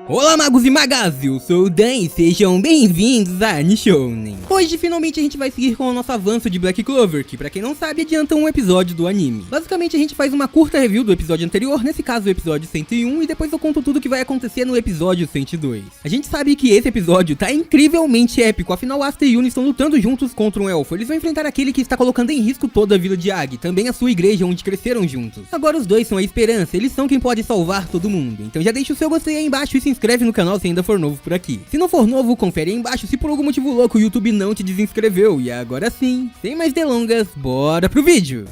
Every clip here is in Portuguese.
Olá magos e magas, eu sou o Dan e sejam bem-vindos a Nishounen. Hoje finalmente a gente vai seguir com o nosso avanço de Black Clover, que pra quem não sabe adianta um episódio do anime. Basicamente a gente faz uma curta review do episódio anterior, nesse caso o episódio 101, e depois eu conto tudo o que vai acontecer no episódio 102. A gente sabe que esse episódio tá incrivelmente épico, afinal Asta e Yuna estão lutando juntos contra um elfo. Eles vão enfrentar aquele que está colocando em risco toda a vila de Ag, também a sua igreja onde cresceram juntos. Agora os dois são a esperança, eles são quem pode salvar todo mundo. Então já deixa o seu gostei aí embaixo e se inscreve no canal se ainda for novo por aqui. Se não for novo, confere aí embaixo se por algum motivo louco o YouTube não te desinscreveu. E agora sim, sem mais delongas, bora pro vídeo!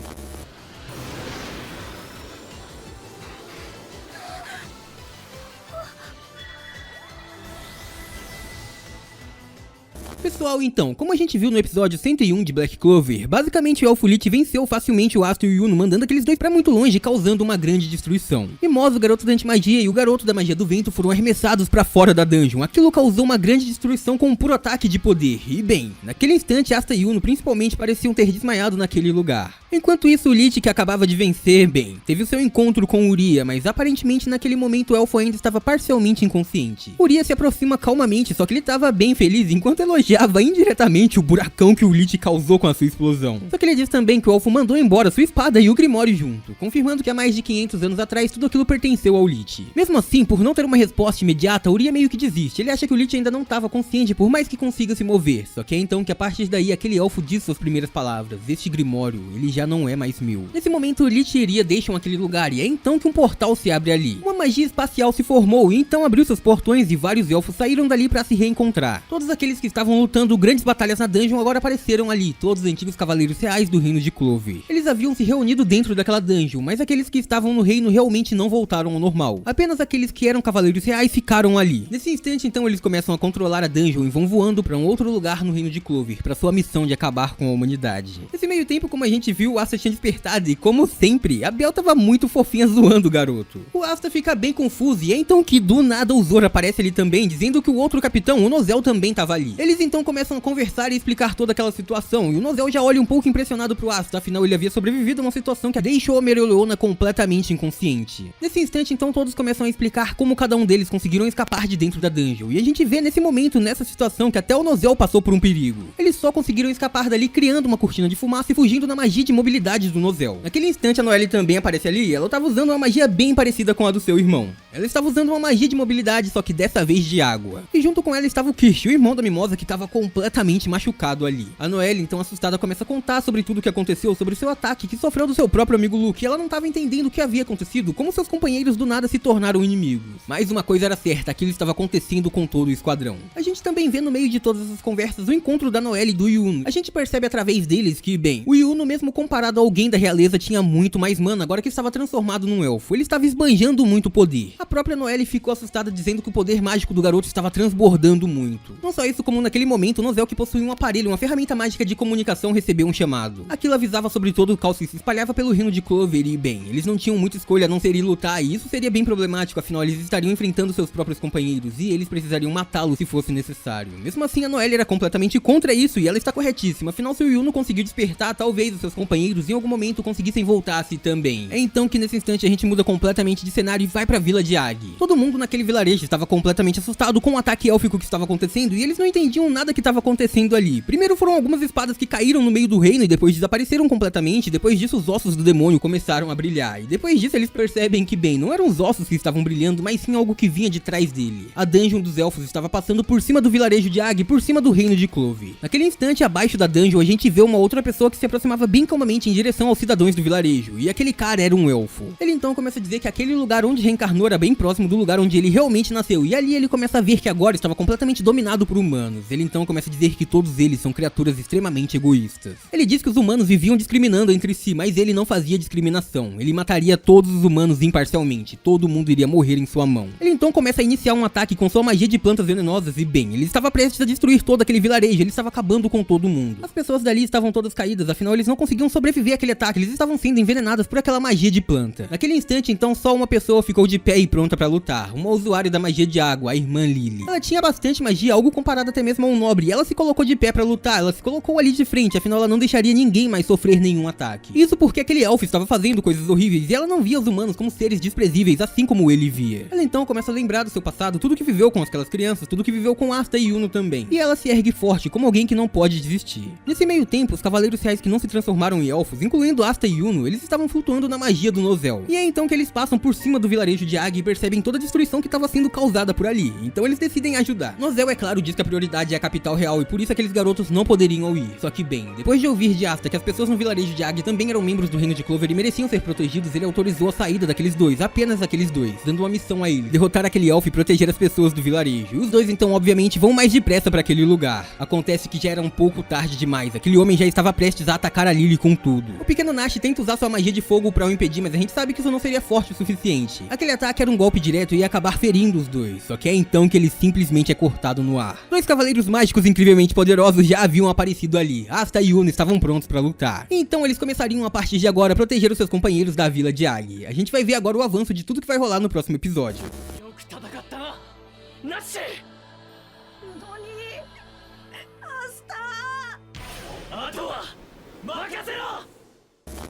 Pessoal, então, como a gente viu no episódio 101 de Black Clover, basicamente o Elfo Lich venceu facilmente o Asta e o Yuno, mandando aqueles dois pra muito longe, causando uma grande destruição. Mimosa, o garoto da antimagia e o garoto da magia do vento foram arremessados pra fora da dungeon. Aquilo causou uma grande destruição com um puro ataque de poder. E bem, naquele instante Asta e Yuno principalmente pareciam ter desmaiado naquele lugar. Enquanto isso, o Lich, que acabava de vencer, bem, teve o seu encontro com Uria, mas aparentemente naquele momento o elfo ainda estava parcialmente inconsciente. Uria se aproxima calmamente, só que ele estava bem feliz enquanto elogiava indiretamente o buracão que o Lich causou com a sua explosão. Só que ele diz também que o elfo mandou embora sua espada e o Grimório junto, confirmando que há mais de 500 anos atrás tudo aquilo pertenceu ao Lich. Mesmo assim, por não ter uma resposta imediata, Uria meio que desiste. Ele acha que o Lich ainda não estava consciente por mais que consiga se mover, só que é então que a partir daí aquele elfo diz suas primeiras palavras: este Grimório, ele já não é mais meu. Nesse momento o Lich e Uria deixam aquele lugar e é então que um portal se abre ali. Uma magia espacial se formou e então abriu seus portões e vários elfos saíram dali pra se reencontrar. Todos aqueles que estavam lutando grandes batalhas na dungeon agora apareceram ali, todos os antigos cavaleiros reais do reino de Clover. Eles haviam se reunido dentro daquela dungeon, mas aqueles que estavam no reino realmente não voltaram ao normal. Apenas aqueles que eram cavaleiros reais ficaram ali. Nesse instante então eles começam a controlar a dungeon e vão voando pra um outro lugar no reino de Clover, pra sua missão de acabar com a humanidade. Nesse meio tempo, como a gente viu, o Asta tinha despertado e, como sempre, a Bel tava muito fofinha zoando o garoto. O Asta fica bem confuso e é então que do nada o Zoro aparece ali também, dizendo que o outro capitão, o Nozel, também tava ali. Eles então começam a conversar e explicar toda aquela situação, e o Nozel já olha um pouco impressionado pro Asta, afinal ele havia sobrevivido a uma situação que a deixou a Mereoleona completamente inconsciente. Nesse instante então todos começam a explicar como cada um deles conseguiram escapar de dentro da dungeon, e a gente vê nesse momento, nessa situação, que até o Nozel passou por um perigo. Eles só conseguiram escapar dali criando uma cortina de fumaça e fugindo da magia de mobilidade do Nozel. Naquele instante a Noelle também aparece ali e ela estava usando uma magia bem parecida com a do seu irmão. Ela estava usando uma magia de mobilidade, só que dessa vez de água. E junto com ela estava o Kirsch, o irmão da Mimosa, que estava completamente machucado ali. A Noelle, então assustada, começa a contar sobre tudo o que aconteceu, sobre o seu ataque que sofreu do seu próprio amigo Luke, e ela não estava entendendo o que havia acontecido, como seus companheiros do nada se tornaram inimigos. Mas uma coisa era certa, aquilo estava acontecendo com todo o esquadrão. A gente também vê no meio de todas essas conversas o encontro da Noelle e do Yuno. A gente percebe através deles que, bem, o Yuno, mesmo comparado a alguém da realeza, tinha muito mais mana agora que estava transformado num elfo. Ele estava esbanjando muito poder. A própria Noelle ficou assustada, dizendo que o poder mágico do garoto estava transbordando muito. Não só isso, como naquele momento o Nozel, que possuía um aparelho, uma ferramenta mágica de comunicação, recebeu um chamado. Aquilo avisava sobre todo o caos que se espalhava pelo reino de Clover e, bem, eles não tinham muita escolha a não ser ir lutar, e isso seria bem problemático, afinal eles estariam enfrentando seus próprios companheiros e eles precisariam matá-los se fosse necessário. Mesmo assim, a Noelle era completamente contra isso e ela está corretíssima, afinal se o Yuno conseguiu despertar, talvez os seus companheiros em algum momento conseguissem voltar-se também. É então que nesse instante a gente muda completamente de cenário e vai pra vila de Ag. Todo mundo naquele vilarejo estava completamente assustado com o ataque élfico que estava acontecendo e eles não entendiam nada que estava acontecendo ali. Primeiro foram algumas espadas que caíram no meio do reino e depois desapareceram completamente. Depois disso os ossos do demônio começaram a brilhar e depois disso eles percebem que, bem, não eram os ossos que estavam brilhando, mas sim algo que vinha de trás dele. A dungeon dos elfos estava passando por cima do vilarejo de Ag, por cima do reino de Clover. Naquele instante, abaixo da dungeon, a gente vê uma outra pessoa que se aproximava bem calmamente em direção aos cidadãos do vilarejo, e aquele cara era um elfo. Ele então começa a dizer que aquele lugar onde reencarnou era bem próximo do lugar onde ele realmente nasceu, e ali ele começa a ver que agora estava completamente dominado por humanos. Ele então começa a dizer que todos eles são criaturas extremamente egoístas. Ele diz que os humanos viviam discriminando entre si, mas ele não fazia discriminação. Ele mataria todos os humanos imparcialmente, todo mundo iria morrer em sua mão. Ele então começa a iniciar um ataque com sua magia de plantas venenosas e, bem, ele estava prestes a destruir todo aquele vilarejo, ele estava acabando com todo mundo. As pessoas dali estavam todas caídas, afinal eles não conseguiam sobreviver àquele ataque, eles estavam sendo envenenadas por aquela magia de planta. Naquele instante então só uma pessoa ficou de pé e pronta pra lutar, uma usuária da magia de água, a irmã Lily. Ela tinha bastante magia, algo comparado até mesmo a um nobre e ela se colocou de pé pra lutar, ela se colocou ali de frente, afinal ela não deixaria ninguém mais sofrer nenhum ataque. Isso porque aquele elfo estava fazendo coisas horríveis e ela não via os humanos como seres desprezíveis, assim como ele via. Ela então começa a lembrar do seu passado, tudo que viveu com aquelas crianças, tudo que viveu com Asta e Yuno também. E ela se ergue forte, como alguém que não pode desistir. Nesse meio tempo, os cavaleiros reais que não se transformaram em elfos, incluindo Asta e Yuno, eles estavam flutuando na magia do Nozel. E é então que eles passam por cima do vilarejo de Ag e percebem toda a destruição que estava sendo causada por ali. Então eles decidem ajudar. Nozel, é claro, diz que a prioridade é a capital real e por isso aqueles garotos não poderiam ir. Só que bem, depois de ouvir de Asta que as pessoas no vilarejo de Ag também eram membros do reino de Clover e mereciam ser protegidos, ele autorizou a saída daqueles dois, apenas aqueles dois, dando uma missão a ele, derrotar aquele elfo e proteger as pessoas do vilarejo. E os dois então obviamente vão mais depressa para aquele lugar. Acontece que já era um pouco tarde demais, aquele homem já estava prestes a atacar a Lily com tudo. O pequeno Nash tenta usar sua magia de fogo para o impedir, mas a gente sabe que isso não seria forte o suficiente. Aquele ataque era um golpe direto e ia acabar ferindo os dois, só que é então que ele simplesmente é cortado no ar. Dois cavaleiros mágicos incrivelmente poderosos já haviam aparecido ali. Asta e Yuno estavam prontos para lutar. Então eles começariam a partir de agora a proteger os seus companheiros da vila de Ag. A gente vai ver agora o avanço de tudo que vai rolar no próximo episódio.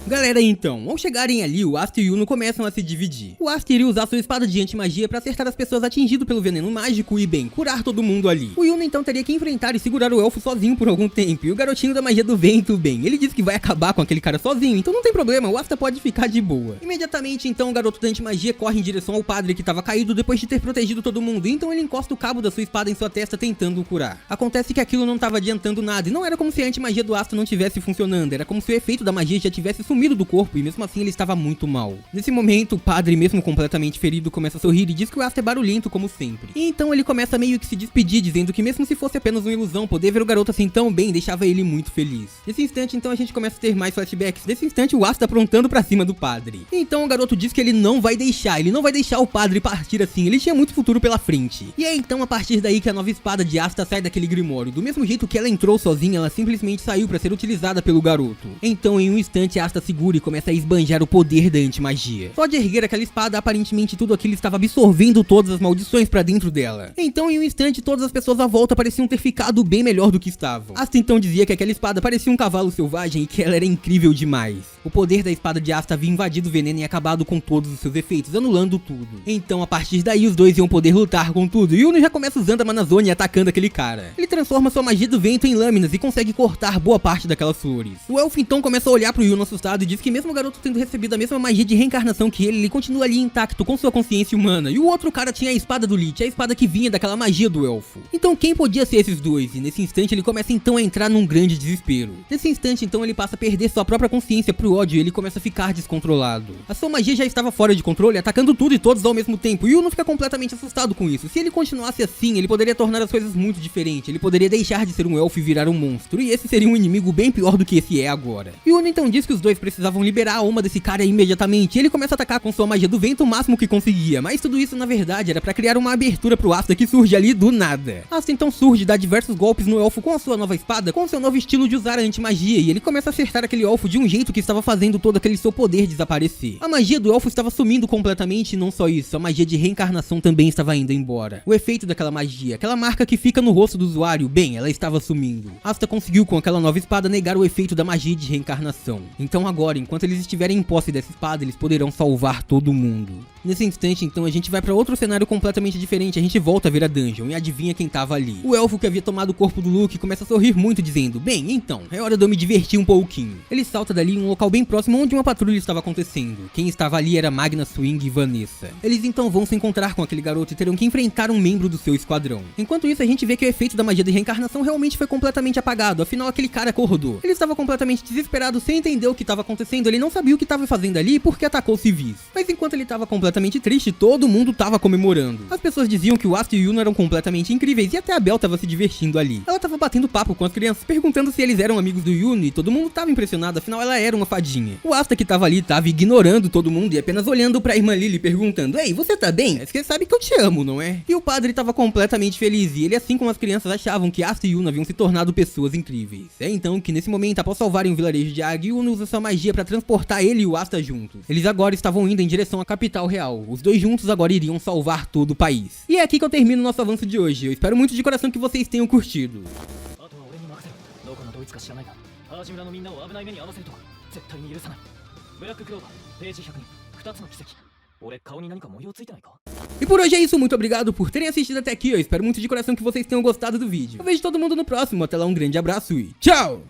Galera, então, ao chegarem ali, o Asta e o Yuno começam a se dividir. O Asta iria usar sua espada de anti-magia pra acertar as pessoas atingidas pelo veneno mágico e, bem, curar todo mundo ali. O Yuno então teria que enfrentar e segurar o elfo sozinho por algum tempo, e o garotinho da magia do vento, bem, ele disse que vai acabar com aquele cara sozinho, então não tem problema, o Asta pode ficar de boa. Imediatamente, então, o garoto da anti-magia corre em direção ao padre que estava caído depois de ter protegido todo mundo, então ele encosta o cabo da sua espada em sua testa tentando o curar. Acontece que aquilo não estava adiantando nada, e não era como se a anti-magia do Asta não tivesse funcionando, era como se o efeito da magia já tivesse sumido do corpo e mesmo assim ele estava muito mal. Nesse momento, o padre, mesmo completamente ferido, começa a sorrir e diz que o Asta é barulhento como sempre. E então ele começa meio que se despedir, dizendo que mesmo se fosse apenas uma ilusão, poder ver o garoto assim tão bem deixava ele muito feliz. Nesse instante, então, a gente começa a ter mais flashbacks. Nesse instante, o Asta aprontando pra cima do padre. E então o garoto diz que ele não vai deixar o padre partir assim, ele tinha muito futuro pela frente. E é então a partir daí que a nova espada de Asta sai daquele grimório. Do mesmo jeito que ela entrou sozinha, ela simplesmente saiu pra ser utilizada pelo garoto. Então, em um instante, Asta segura e começa a esbanjar o poder da anti-magia. Só de erguer aquela espada, aparentemente tudo aquilo estava absorvendo todas as maldições pra dentro dela. Então, em um instante, todas as pessoas à volta pareciam ter ficado bem melhor do que estavam. Asta então dizia que aquela espada parecia um cavalo selvagem e que ela era incrível demais. O poder da espada de Asta havia invadido o veneno e acabado com todos os seus efeitos, anulando tudo. Então, a partir daí, os dois iam poder lutar com tudo. E Yuno já começa usando a Manazone e atacando aquele cara. Ele transforma sua magia do vento em lâminas e consegue cortar boa parte daquelas flores. O elfo então começa a olhar pro Yuno assustado e diz que mesmo o garoto tendo recebido a mesma magia de reencarnação que ele continua ali intacto com sua consciência humana. E o outro cara tinha a espada do Lich, a espada que vinha daquela magia do elfo. Então quem podia ser esses dois? E nesse instante ele começa então a entrar num grande desespero. Nesse instante então ele passa a perder sua própria consciência pro ódio e ele começa a ficar descontrolado. A sua magia já estava fora de controle, atacando tudo e todos ao mesmo tempo. E o Yuno fica completamente assustado com isso. Se ele continuasse assim, ele poderia tornar as coisas muito diferentes. Ele poderia deixar de ser um elfo e virar um monstro. E esse seria um inimigo bem pior do que esse é agora. E o Yuno então diz que os dois precisavam liberar a alma desse cara imediatamente. Ele começa a atacar com sua magia do vento o máximo que conseguia. Mas tudo isso na verdade era pra criar uma abertura pro Asta que surge ali do nada. Asta então surge, dá diversos golpes no elfo com a sua nova espada, com seu novo estilo de usar a anti-magia. E ele começa a acertar aquele elfo de um jeito que estava fazendo todo aquele seu poder desaparecer. A magia do elfo estava sumindo completamente e não só isso, a magia de reencarnação também estava indo embora. O efeito daquela magia, aquela marca que fica no rosto do usuário, bem, ela estava sumindo. Asta conseguiu com aquela nova espada negar o efeito da magia de reencarnação. Então agora, enquanto eles estiverem em posse dessa espada, eles poderão salvar todo mundo. Nesse instante, então, a gente vai pra outro cenário completamente diferente, a gente volta a ver a dungeon e adivinha quem tava ali. O elfo que havia tomado o corpo do Luke começa a sorrir muito dizendo, bem, então, é hora de eu me divertir um pouquinho. Ele salta dali em um local bem próximo onde uma patrulha estava acontecendo. Quem estava ali era Magna, Swing e Vanessa. Eles então vão se encontrar com aquele garoto e terão que enfrentar um membro do seu esquadrão. Enquanto isso, a gente vê que o efeito da magia de reencarnação realmente foi completamente apagado, afinal aquele cara acordou. Ele estava completamente desesperado, sem entender o que estava acontecendo, ele não sabia o que estava fazendo ali porque atacou civis. Mas enquanto ele estava completamente triste, todo mundo estava comemorando. As pessoas diziam que o Asta e o Yuno eram completamente incríveis e até a Belle estava se divertindo ali. Ela estava batendo papo com as crianças, perguntando se eles eram amigos do Yuno e todo mundo estava impressionado, afinal ela era uma fadinha. O Asta que estava ali estava ignorando todo mundo e apenas olhando pra irmã Lily perguntando, ei, você tá bem? Você sabe que eu te amo, não é? E o padre estava completamente feliz e ele, assim como as crianças, achavam que Asta e Yuno haviam se tornado pessoas incríveis. É então que nesse momento, após salvarem o vilarejo de Ag, Yuno usa sua magia magia pra transportar ele e o Asta juntos. Eles agora estavam indo em direção à capital real. Os dois juntos agora iriam salvar todo o país. E é aqui que eu termino nosso avanço de hoje. Eu espero muito de coração que vocês tenham curtido. E por hoje é isso, muito obrigado por terem assistido até aqui. Eu espero muito de coração que vocês tenham gostado do vídeo. Eu vejo todo mundo no próximo. Até lá, um grande abraço e tchau!